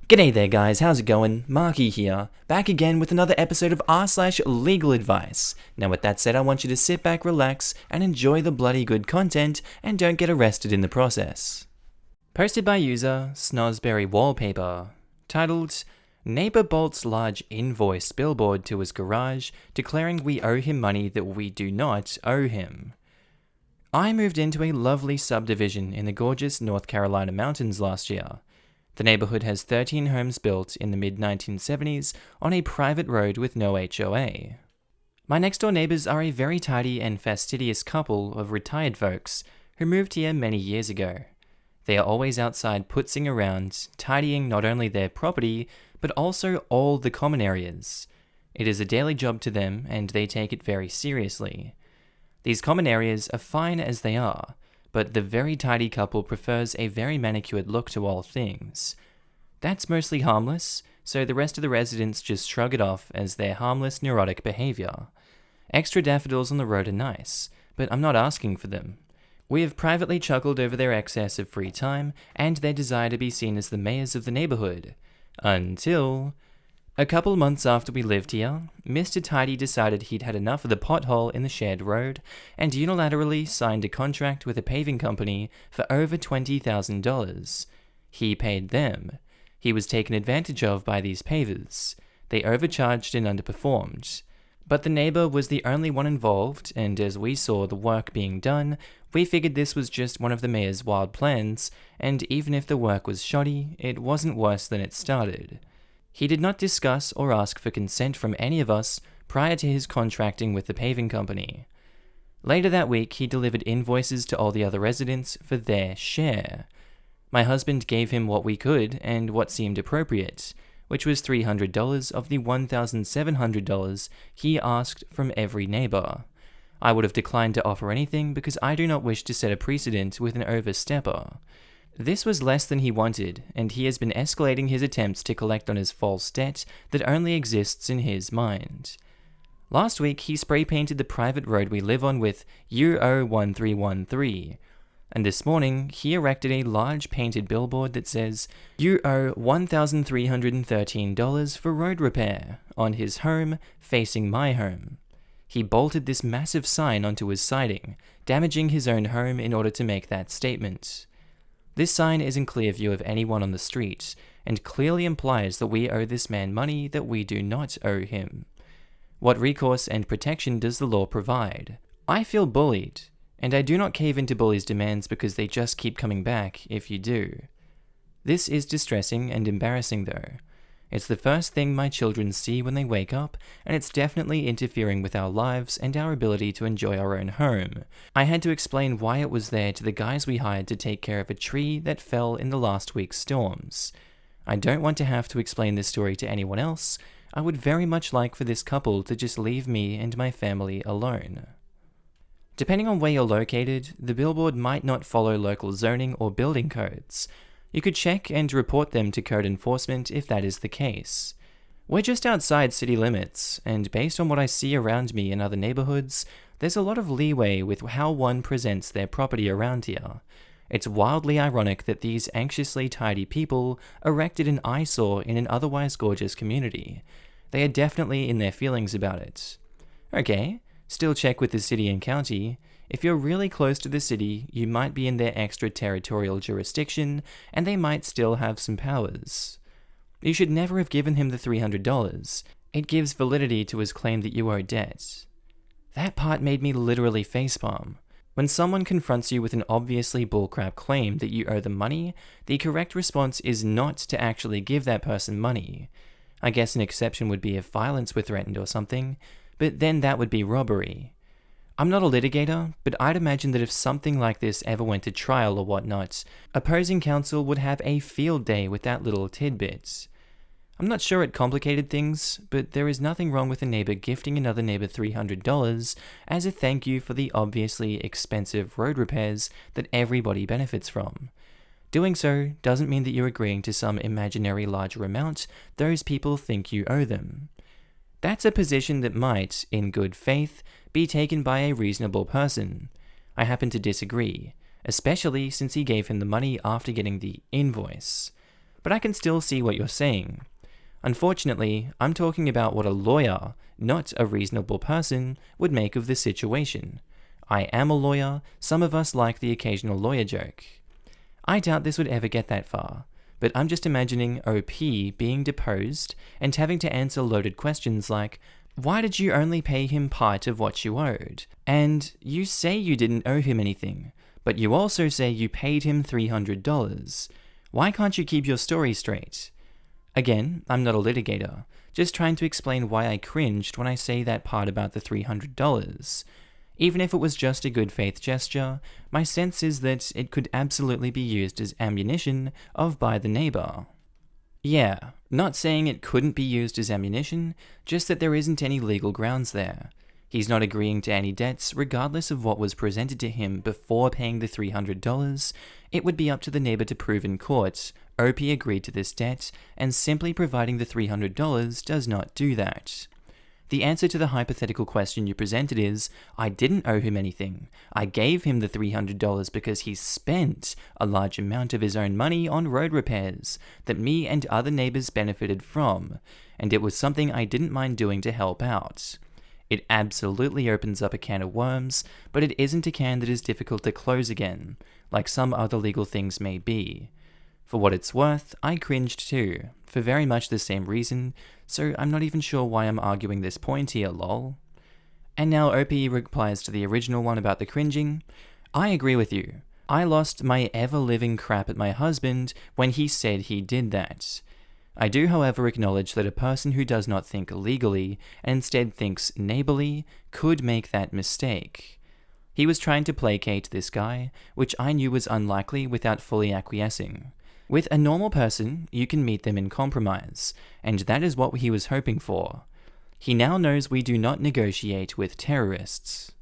G'day there guys, how's it going? Markee here, back again with another episode of r/LegalAdvice. Now with that said, I want you to sit back, relax, and enjoy the bloody good content, and don't get arrested in the process. Posted by user Snosberry Wallpaper, titled, Neighbour bolts large invoice billboard to his garage, declaring we owe him money that we do not owe him. I moved into a lovely subdivision in the gorgeous North Carolina mountains last year. The neighborhood has 13 homes built in the mid-1970s on a private road with no HOA. My next-door neighbors are a very tidy and fastidious couple of retired folks who moved here many years ago. They are always outside putzing around, tidying not only their property, but also all the common areas. It is a daily job to them, and they take it very seriously. These common areas are fine as they are, but the very tidy couple prefers a very manicured look to all things. That's mostly harmless, so the rest of the residents just shrug it off as their harmless neurotic behavior. Extra daffodils on the road are nice, but I'm not asking for them. We have privately chuckled over their excess of free time and their desire to be seen as the mayors of the neighborhood. Until a couple months after we lived here, Mr. Tidy decided he'd had enough of the pothole in the shared road and unilaterally signed a contract with a paving company for over $20,000. He paid them. He was taken advantage of by these pavers. They overcharged and underperformed. But the neighbor was the only one involved, and as we saw the work being done, we figured this was just one of the mayor's wild plans, and even if the work was shoddy, it wasn't worse than it started. He did not discuss or ask for consent from any of us prior to his contracting with the paving company. Later that week, he delivered invoices to all the other residents for their share. My husband gave him what we could and what seemed appropriate, which was $300 of the $1,700 he asked from every neighbor. I would have declined to offer anything because I do not wish to set a precedent with an overstepper. This was less than he wanted, and he has been escalating his attempts to collect on his false debt that only exists in his mind. Last week, he spray-painted the private road we live on with UO1313, and this morning, he erected a large painted billboard that says, "You owe $1,313 for road repair," on his home facing my home. He bolted this massive sign onto his siding, damaging his own home in order to make that statement. This sign is in clear view of anyone on the street, and clearly implies that we owe this man money that we do not owe him. What recourse and protection does the law provide? I feel bullied, and I do not cave into bullies' demands because they just keep coming back if you do. This is distressing and embarrassing though. It's the first thing my children see when they wake up, and it's definitely interfering with our lives and our ability to enjoy our own home. I had to explain why it was there to the guys we hired to take care of a tree that fell in the last week's storms. I don't want to have to explain this story to anyone else. I would very much like for this couple to just leave me and my family alone. Depending on where you're located, the billboard might not follow local zoning or building codes. You could check and report them to code enforcement if that is the case. We're just outside city limits, and based on what I see around me in other neighborhoods, there's a lot of leeway with how one presents their property around here. It's wildly ironic that these anxiously tidy people erected an eyesore in an otherwise gorgeous community. They are definitely in their feelings about it. Okay, still check with the city and county. If you're really close to the city, you might be in their extraterritorial jurisdiction, and they might still have some powers. You should never have given him the $300. It gives validity to his claim that you owe debt. That part made me literally facepalm. When someone confronts you with an obviously bullcrap claim that you owe them money, the correct response is not to actually give that person money. I guess an exception would be if violence were threatened or something, but then that would be robbery. I'm not a litigator, but I'd imagine that if something like this ever went to trial or whatnot, opposing counsel would have a field day with that little tidbit. I'm not sure it complicated things, but there is nothing wrong with a neighbor gifting another neighbor $300 as a thank you for the obviously expensive road repairs that everybody benefits from. Doing so doesn't mean that you're agreeing to some imaginary larger amount those people think you owe them. That's a position that might, in good faith, be taken by a reasonable person. I happen to disagree, especially since he gave him the money after getting the invoice. but I can still see what you're saying. Unfortunately, I'm talking about what a lawyer, not a reasonable person, would make of this situation. I am a lawyer, some of us like the occasional lawyer joke. I doubt this would ever get that far, but I'm just imagining OP being deposed and having to answer loaded questions like, why did you only pay him part of what you owed? And you say you didn't owe him anything, but you also say you paid him $300. Why can't you keep your story straight? Again, I'm not a litigator, just trying to explain why I cringed when I say that part about the $300. Even if it was just a good faith gesture, my sense is that it could absolutely be used as ammunition by the neighbor. Yeah, not saying it couldn't be used as ammunition, just that there isn't any legal grounds there. He's not agreeing to any debts regardless of what was presented to him before paying the $300. It would be up to the neighbor to prove in court OP agreed to this debt, and simply providing the $300 does not do that. The answer to the hypothetical question you presented is, I didn't owe him anything. I gave him the $300 because he spent a large amount of his own money on road repairs that me and other neighbors benefited from, and it was something I didn't mind doing to help out. It absolutely opens up a can of worms, but it isn't a can that is difficult to close again, like some other legal things may be. For what it's worth, I cringed too, for very much the same reason, so I'm not even sure why I'm arguing this point here, lol. And now OP replies to the original one about the cringing. I agree with you. I lost my ever-living crap at my husband when he said he did that. I do, however, acknowledge that a person who does not think legally and instead thinks neighborly could make that mistake. He was trying to placate this guy, which I knew was unlikely without fully acquiescing. With a normal person, you can meet them in compromise, and that is what he was hoping for. He now knows we do not negotiate with terrorists.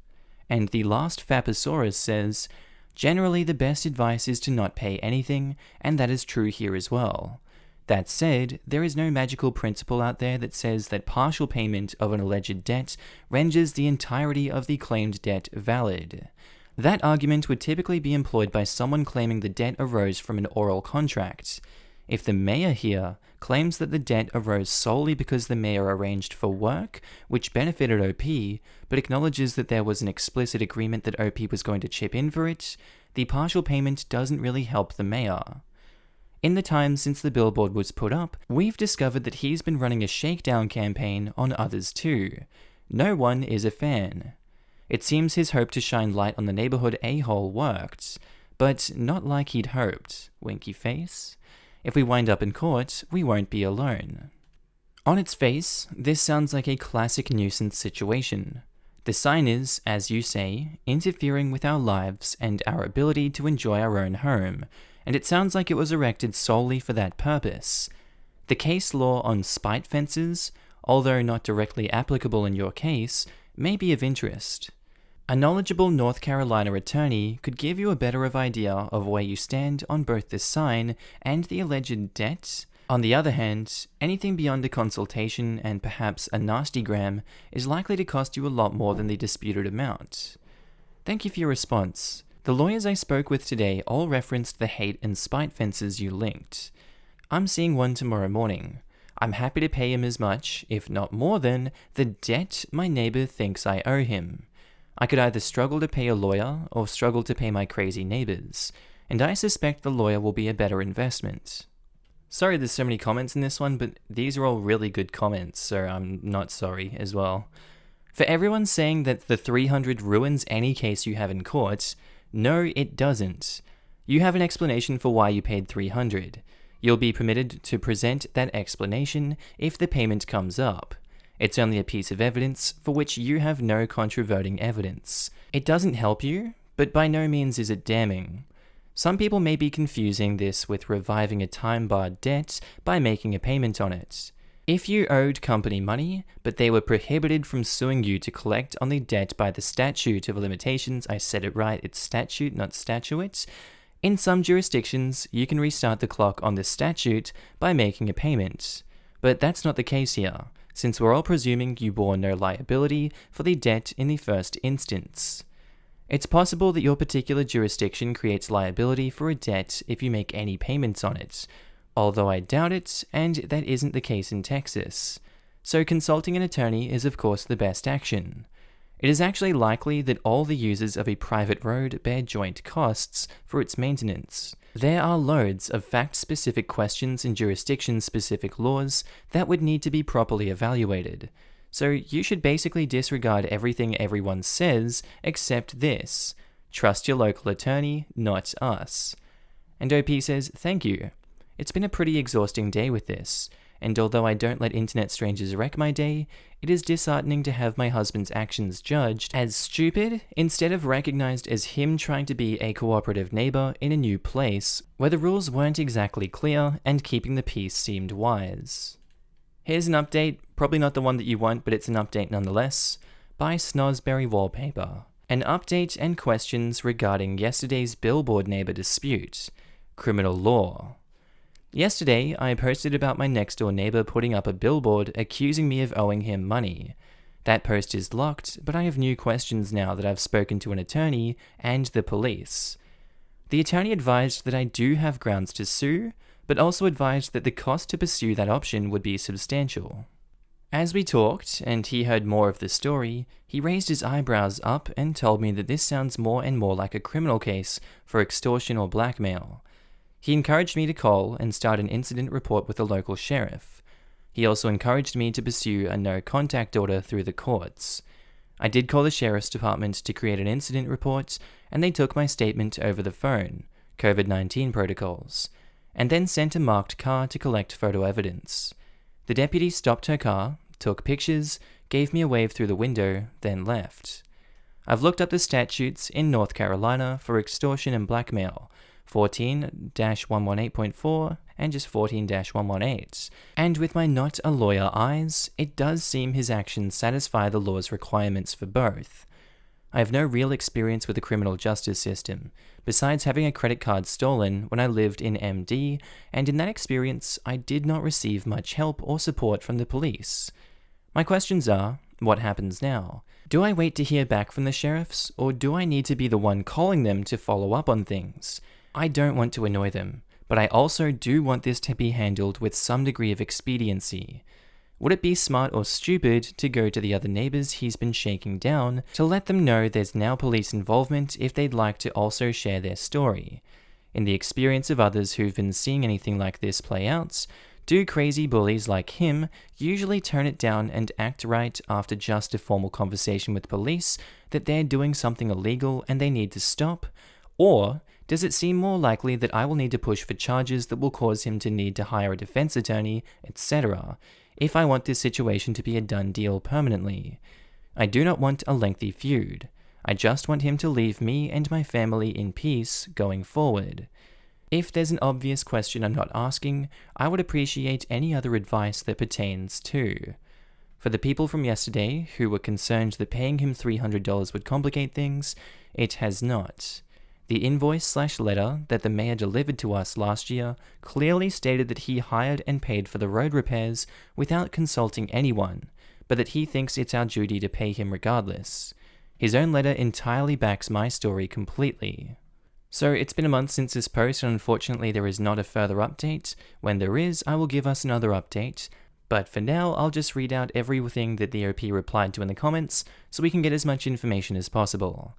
And the last Faposaurus says, generally the best advice is to not pay anything, and that is true here as well. That said, there is no magical principle out there that says that partial payment of an alleged debt renders the entirety of the claimed debt valid. That argument would typically be employed by someone claiming the debt arose from an oral contract. If the mayor here claims that the debt arose solely because the mayor arranged for work, which benefited OP, but acknowledges that there was an explicit agreement that OP was going to chip in for it, the partial payment doesn't really help the mayor. In the time since the billboard was put up, we've discovered that he's been running a shakedown campaign on others too. No one is a fan. It seems his hope to shine light on the neighborhood a-hole worked, but not like he'd hoped. Winky face. If we wind up in court, we won't be alone. On its face, this sounds like a classic nuisance situation. The sign is, as you say, interfering with our lives and our ability to enjoy our own home, and it sounds like it was erected solely for that purpose. The case law on spite fences, although not directly applicable in your case, may be of interest. A knowledgeable North Carolina attorney could give you a better idea of where you stand on both the sign and the alleged debt. On the other hand, anything beyond a consultation and perhaps a nastygram is likely to cost you a lot more than the disputed amount. Thank you for your response. The lawyers I spoke with today all referenced the hate and spite fences you linked. I'm seeing one tomorrow morning. I'm happy to pay him as much, if not more than, the debt my neighbor thinks I owe him. I could either struggle to pay a lawyer or struggle to pay my crazy neighbors, and I suspect the lawyer will be a better investment. Sorry there's so many comments in this one, but these are all really good comments, so I'm not sorry as well. For everyone saying that the 300 ruins any case you have in court, no, it doesn't. You have an explanation for why you paid 300. You'll be permitted to present that explanation if the payment comes up. It's only a piece of evidence for which you have no controverting evidence. It doesn't help you, but by no means is it damning. Some people may be confusing this with reviving a time-barred debt by making a payment on it. If you owed company money, but they were prohibited from suing you to collect on the debt by the statute of limitations, I said it right, it's statute, not statute. In some jurisdictions, you can restart the clock on the statute by making a payment. But that's not the case here, since we're all presuming you bore no liability for the debt in the first instance. It's possible that your particular jurisdiction creates liability for a debt if you make any payments on it, although I doubt it, and that isn't the case in Texas. So consulting an attorney is of course the best action. It is actually likely that all the users of a private road bear joint costs for its maintenance. There are loads of fact-specific questions and jurisdiction-specific laws that would need to be properly evaluated. So you should basically disregard everything everyone says except this. Trust your local attorney, not us. And OP says, thank you. It's been a pretty exhausting day with this, and although I don't let internet strangers wreck my day, it is disheartening to have my husband's actions judged as stupid instead of recognized as him trying to be a cooperative neighbor in a new place where the rules weren't exactly clear and keeping the peace seemed wise. Here's an update, probably not the one that you want, but it's an update nonetheless, by Snosberry Wallpaper. An update and questions regarding yesterday's Billboard neighbor dispute. Criminal law. Yesterday, I posted about my next-door neighbor putting up a billboard accusing me of owing him money. That post is locked, but I have new questions now that I've spoken to an attorney and the police. The attorney advised that I do have grounds to sue, but also advised that the cost to pursue that option would be substantial. As we talked, and he heard more of the story, he raised his eyebrows up and told me that this sounds more and more like a criminal case for extortion or blackmail. He encouraged me to call and start an incident report with the local sheriff. He also encouraged me to pursue a no-contact order through the courts. I did call the sheriff's department to create an incident report, and they took my statement over the phone, COVID-19 protocols, and then sent a marked car to collect photo evidence. The deputy stopped her car, took pictures, gave me a wave through the window, then left. I've looked up the statutes in North Carolina for extortion and blackmail, 14-118.4 and just 14-118. And with my not a lawyer eyes, it does seem his actions satisfy the law's requirements for both. I have no real experience with the criminal justice system, besides having a credit card stolen when I lived in MD, and in that experience, I did not receive much help or support from the police. My questions are, what happens now? Do I wait to hear back from the sheriffs, or do I need to be the one calling them to follow up on things? I don't want to annoy them, but I also do want this to be handled with some degree of expediency. Would it be smart or stupid to go to the other neighbors he's been shaking down to let them know there's now police involvement if they'd like to also share their story? In the experience of others who've been seeing anything like this play out, do crazy bullies like him usually turn it down and act right after just a formal conversation with police that they're doing something illegal and they need to stop? Or does it seem more likely that I will need to push for charges that will cause him to need to hire a defense attorney, etc., if I want this situation to be a done deal permanently? I do not want a lengthy feud. I just want him to leave me and my family in peace going forward. If there's an obvious question I'm not asking, I would appreciate any other advice that pertains to. For the people from yesterday who were concerned that paying him $300 would complicate things, it has not. The invoice/letter that the mayor delivered to us last year clearly stated that he hired and paid for the road repairs without consulting anyone, but that he thinks it's our duty to pay him regardless. His own letter entirely backs my story completely. So it's been a month since this post, and unfortunately there is not a further update. When there is, I will give us another update. But for now, I'll just read out everything that the OP replied to in the comments so we can get as much information as possible.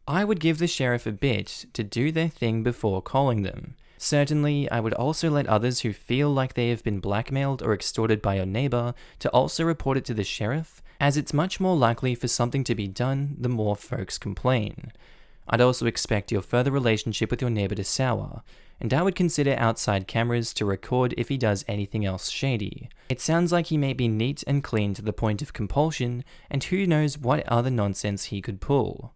I would give the sheriff a bit to do their thing before calling them. Certainly, I would also let others who feel like they have been blackmailed or extorted by your neighbor to also report it to the sheriff, as it's much more likely for something to be done the more folks complain. I'd also expect your further relationship with your neighbor to sour, and I would consider outside cameras to record if he does anything else shady. It sounds like he may be neat and clean to the point of compulsion, and who knows what other nonsense he could pull.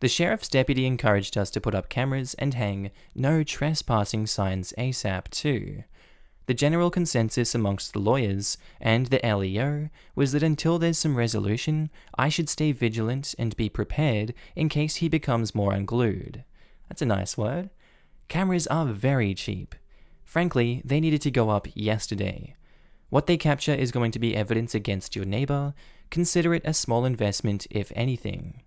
The sheriff's deputy encouraged us to put up cameras and hang no trespassing signs ASAP too. The general consensus amongst the lawyers and the LEO was that until there's some resolution, I should stay vigilant and be prepared in case he becomes more unglued. That's a nice word. Cameras are very cheap. Frankly, they needed to go up yesterday. What they capture is going to be evidence against your neighbor. Consider it a small investment, if anything.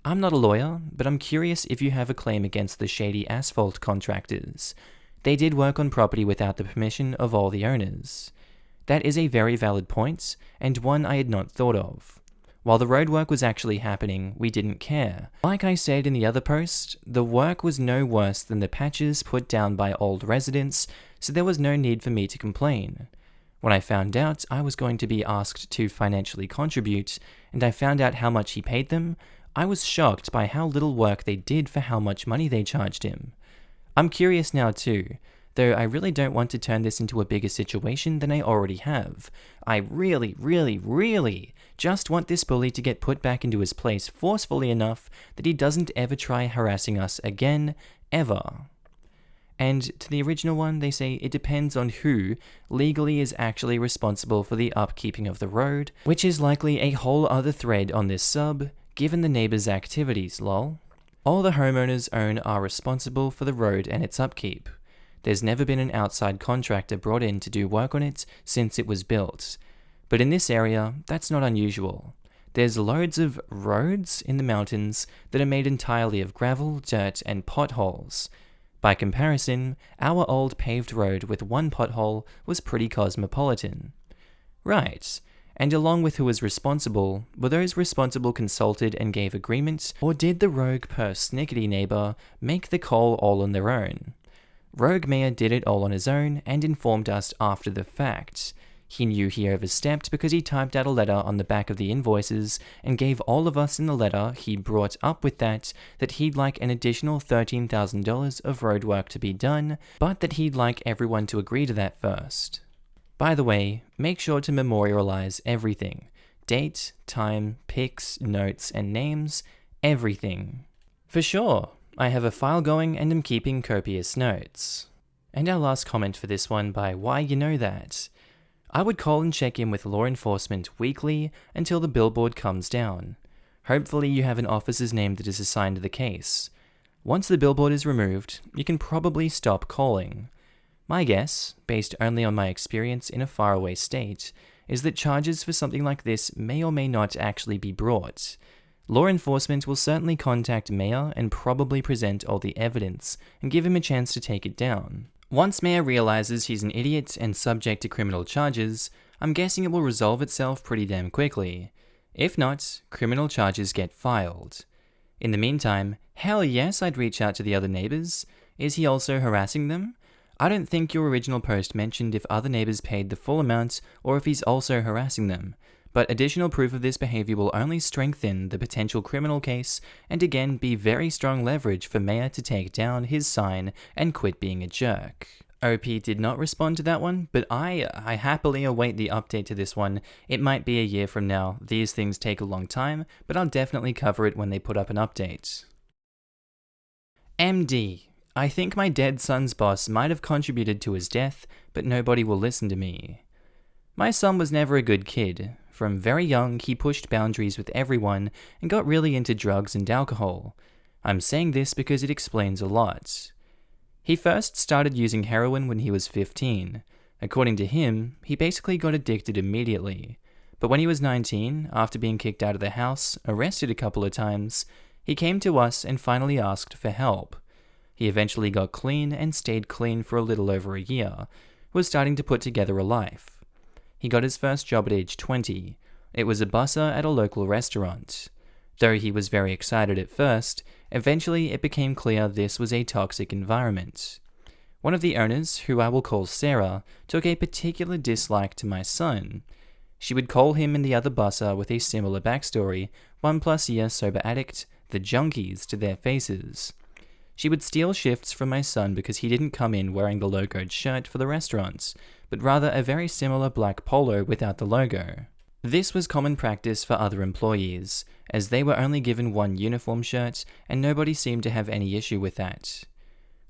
I'm not a lawyer, but I'm curious if you have a claim against the shady asphalt contractors. they did work on property without the permission of all the owners. That is a very valid point, and one I had not thought of. While the roadwork was actually happening, we didn't care. Like I said in the other post, the work was no worse than the patches put down by old residents, so there was no need for me to complain. When I found out I was going to be asked to financially contribute, and I found out how much he paid them, I was shocked by how little work they did for how much money they charged him. I'm curious now too, though I really don't want to turn this into a bigger situation than I already have. I really just want this bully to get put back into his place forcefully enough that he doesn't ever try harassing us again, ever. And to the original one, they say it depends on who legally is actually responsible for the upkeeping of the road, which is likely a whole other thread on this sub, given the neighbor's activities, lol. All the homeowners own are responsible for the road and its upkeep. There's never been an outside contractor brought in to do work on it since it was built. But in this area, that's not unusual. There's loads of roads in the mountains that are made entirely of gravel, dirt, and potholes. By comparison, our old paved road with one pothole was pretty cosmopolitan. Right, and along with who was responsible, were those responsible consulted and gave agreements, or did the rogue persnickety neighbor make the call all on their own? Rogue Mayor did it all on his own and informed us after the fact. He knew he overstepped because he typed out a letter on the back of the invoices and gave all of us in the letter he brought up with that he'd like an additional $13,000 of road work to be done, but that he'd like everyone to agree to that first. By the way, make sure to memorialize everything. Date, time, pics, notes, and names, everything. For sure, I have a file going and am keeping copious notes. And our last comment for this one by Why You Know That. I would call and check in with law enforcement weekly until the billboard comes down. Hopefully you have an officer's name that is assigned to the case. Once the billboard is removed, you can probably stop calling. My guess, based only on my experience in a faraway state, is that charges for something like this may or may not actually be brought. Law enforcement will certainly contact Mayor and probably present all the evidence and give him a chance to take it down. Once Mayor realizes he's an idiot and subject to criminal charges, I'm guessing it will resolve itself pretty damn quickly. If not, criminal charges get filed. In the meantime, hell yes, I'd reach out to the other neighbors. Is he also harassing them? I don't think your original post mentioned if other neighbors paid the full amount or if he's also harassing them, but additional proof of this behavior will only strengthen the potential criminal case and again be very strong leverage for Mayor to take down his sign and quit being a jerk. OP did not respond to that one, but I happily await the update to this one. It might be a year from now. These things take a long time, but I'll definitely cover it when they put up an update. MD. I think my dead son's boss might have contributed to his death, but nobody will listen to me. My son was never a good kid. From very young, he pushed boundaries with everyone and got really into drugs and alcohol. I'm saying this because it explains a lot. He first started using heroin when he was 15. According to him, he basically got addicted immediately. But when he was 19, after being kicked out of the house, arrested a couple of times, he came to us and finally asked for help. He eventually got clean and stayed clean for a little over a year, was starting to put together a life. He got his first job at age 20. It was a busser at a local restaurant. Though he was very excited at first, eventually it became clear this was a toxic environment. One of the owners, who I will call Sarah, took a particular dislike to my son. She would call him and the other busser with a similar backstory, 1+ year sober addict, the junkies, to their faces. She would steal shifts from my son because he didn't come in wearing the logoed shirt for the restaurants, but rather a very similar black polo without the logo. This was common practice for other employees, as they were only given one uniform shirt and nobody seemed to have any issue with that.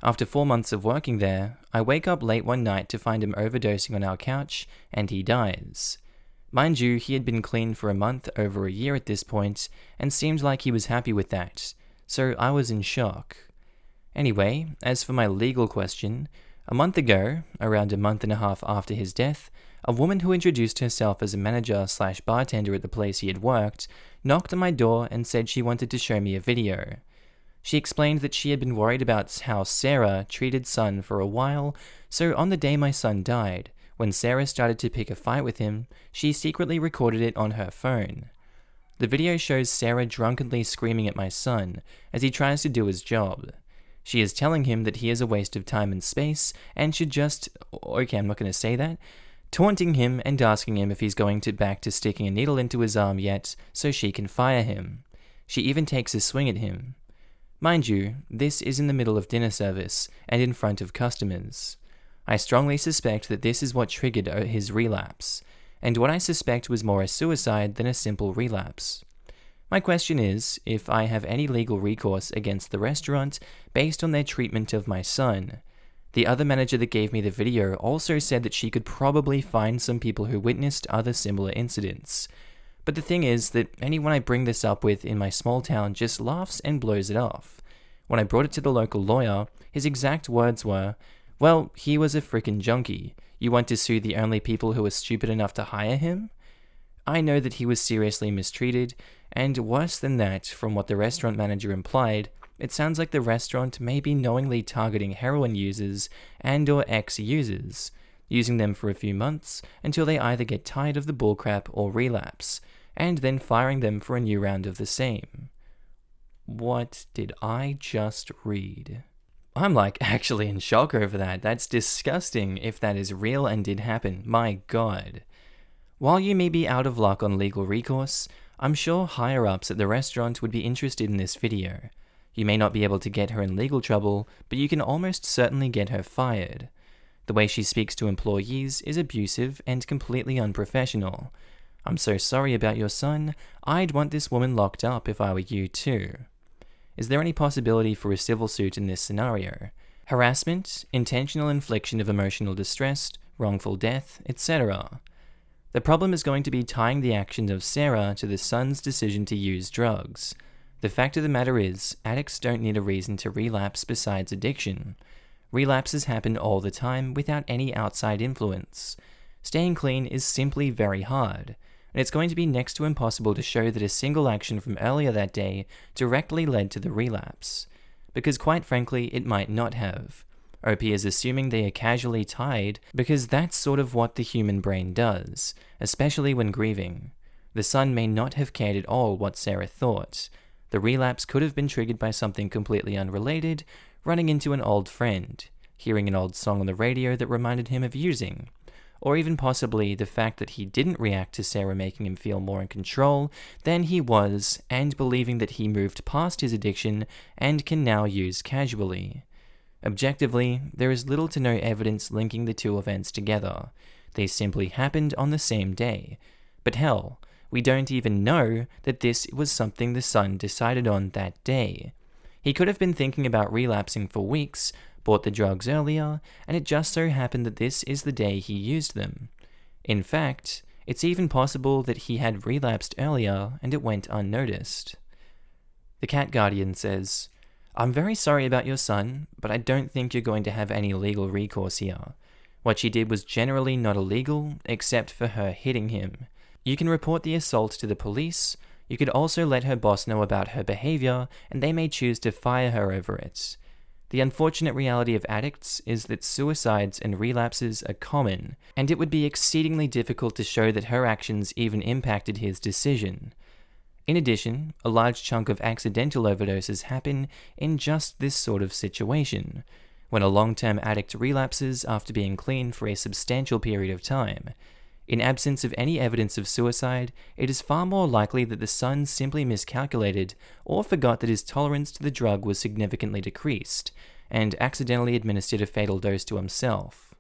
After 4 months of working there, I wake up late one night to find him overdosing on our couch, and he dies. Mind you, he had been clean for a month, over a year at this point, and seemed like he was happy with that, so I was in shock. Anyway, as for my legal question, a month ago, around a month and a half after his death, a woman who introduced herself as a manager/bartender at the place he had worked knocked on my door and said she wanted to show me a video. She explained that she had been worried about how Sarah treated Son for a while, so on the day my son died, when Sarah started to pick a fight with him, she secretly recorded it on her phone. The video shows Sarah drunkenly screaming at my son as he tries to do his job. She is telling him that he is a waste of time and space and should just, okay, I'm not going to say that, taunting him and asking him if he's going back to sticking a needle into his arm yet so she can fire him. She even takes a swing at him. Mind you, this is in the middle of dinner service and in front of customers. I strongly suspect that this is what triggered his relapse, and what I suspect was more a suicide than a simple relapse. My question is, if I have any legal recourse against the restaurant based on their treatment of my son. The other manager that gave me the video also said that she could probably find some people who witnessed other similar incidents. But the thing is that anyone I bring this up with in my small town just laughs and blows it off. When I brought it to the local lawyer, his exact words were, "Well, he was a frickin' junkie. You want to sue the only people who were stupid enough to hire him?" I know that he was seriously mistreated, and worse than that, from what the restaurant manager implied, it sounds like the restaurant may be knowingly targeting heroin users and/or ex-users, using them for a few months until they either get tired of the bullcrap or relapse, and then firing them for a new round of the same. What did I just read? I'm actually in shock over that. That's disgusting if that is real and did happen. My God. While you may be out of luck on legal recourse, I'm sure higher-ups at the restaurant would be interested in this video. You may not be able to get her in legal trouble, but you can almost certainly get her fired. The way she speaks to employees is abusive and completely unprofessional. I'm so sorry about your son. I'd want this woman locked up if I were you too. Is there any possibility for a civil suit in this scenario? Harassment, intentional infliction of emotional distress, wrongful death, etc. The problem is going to be tying the actions of Sarah to the son's decision to use drugs. The fact of the matter is, addicts don't need a reason to relapse besides addiction. Relapses happen all the time without any outside influence. Staying clean is simply very hard, and it's going to be next to impossible to show that a single action from earlier that day directly led to the relapse. Because quite frankly, it might not have. OP is assuming they are casually tied because that's sort of what the human brain does, especially when grieving. The son may not have cared at all what Sarah thought. The relapse could have been triggered by something completely unrelated, running into an old friend, hearing an old song on the radio that reminded him of using, or even possibly the fact that he didn't react to Sarah making him feel more in control than he was, and believing that he moved past his addiction and can now use casually. Objectively, there is little to no evidence linking the two events together. They simply happened on the same day. But hell, we don't even know that this was something the son decided on that day. He could have been thinking about relapsing for weeks, bought the drugs earlier, and it just so happened that this is the day he used them. In fact, it's even possible that he had relapsed earlier and it went unnoticed. The Cat Guardian says, "I'm very sorry about your son, but I don't think you're going to have any legal recourse here. What she did was generally not illegal, except for her hitting him. You can report the assault to the police. You could also let her boss know about her behavior, and they may choose to fire her over it. The unfortunate reality of addicts is that suicides and relapses are common, and it would be exceedingly difficult to show that her actions even impacted his decision. In addition, a large chunk of accidental overdoses happen in just this sort of situation, when a long-term addict relapses after being clean for a substantial period of time. In absence of any evidence of suicide, it is far more likely that the son simply miscalculated or forgot that his tolerance to the drug was significantly decreased, and accidentally administered a fatal dose to himself.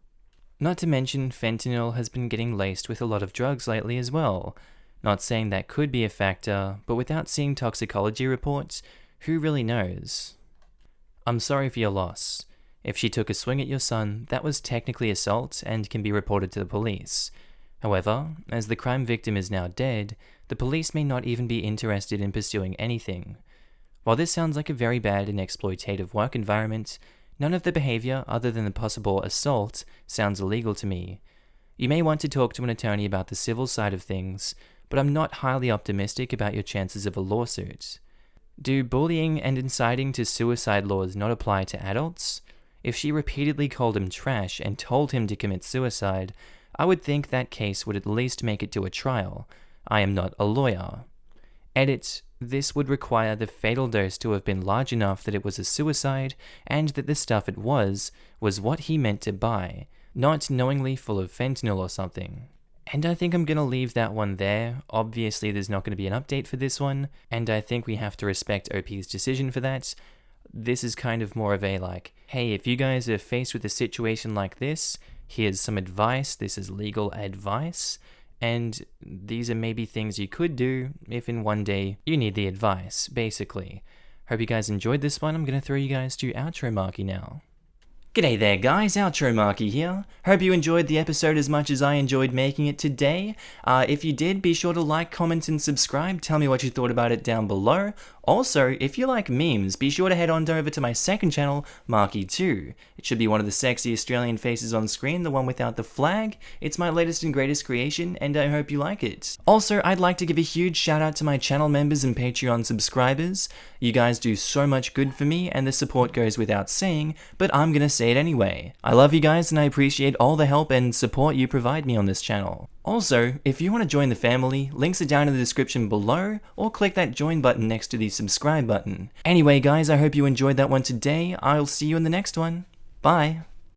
Not to mention, fentanyl has been getting laced with a lot of drugs lately as well. Not saying that could be a factor, but without seeing toxicology reports, who really knows? I'm sorry for your loss. If she took a swing at your son, that was technically assault and can be reported to the police. However, as the crime victim is now dead, the police may not even be interested in pursuing anything. While this sounds like a very bad and exploitative work environment, none of the behavior other than the possible assault sounds illegal to me. You may want to talk to an attorney about the civil side of things, but I'm not highly optimistic about your chances of a lawsuit. Do bullying and inciting to suicide laws not apply to adults? If she repeatedly called him trash and told him to commit suicide, I would think that case would at least make it to a trial. I am not a lawyer. Edit. This would require the fatal dose to have been large enough that it was a suicide, and that the stuff it was what he meant to buy, not knowingly full of fentanyl or something. And I think I'm going to leave that one there. Obviously there's not going to be an update for this one, and I think we have to respect OP's decision for that. This is kind of more of a like, hey, if you guys are faced with a situation like this, here's some advice, this is legal advice, and these are maybe things you could do if in one day you need the advice, basically. Hope you guys enjoyed this one. I'm going to throw you guys to outro Markee now. G'day there guys, outro Markee here. Hope you enjoyed the episode as much as I enjoyed making it today. If you did, be sure to like, comment and subscribe. Tell me what you thought about it down below. Also, if you like memes, be sure to head on over to my second channel, Markee 2. It should be one of the sexy Australian faces on screen, the one without the flag. It's my latest and greatest creation, and I hope you like it. Also, I'd like to give a huge shout out to my channel members and Patreon subscribers. You guys do so much good for me, and the support goes without saying, but I'm gonna say it anyway. I love you guys, and I appreciate all the help and support you provide me on this channel. Also, if you want to join the family, links are down in the description below, or click that join button next to the subscribe button. Anyway guys, I hope you enjoyed that one today. I'll see you in the next one. Bye!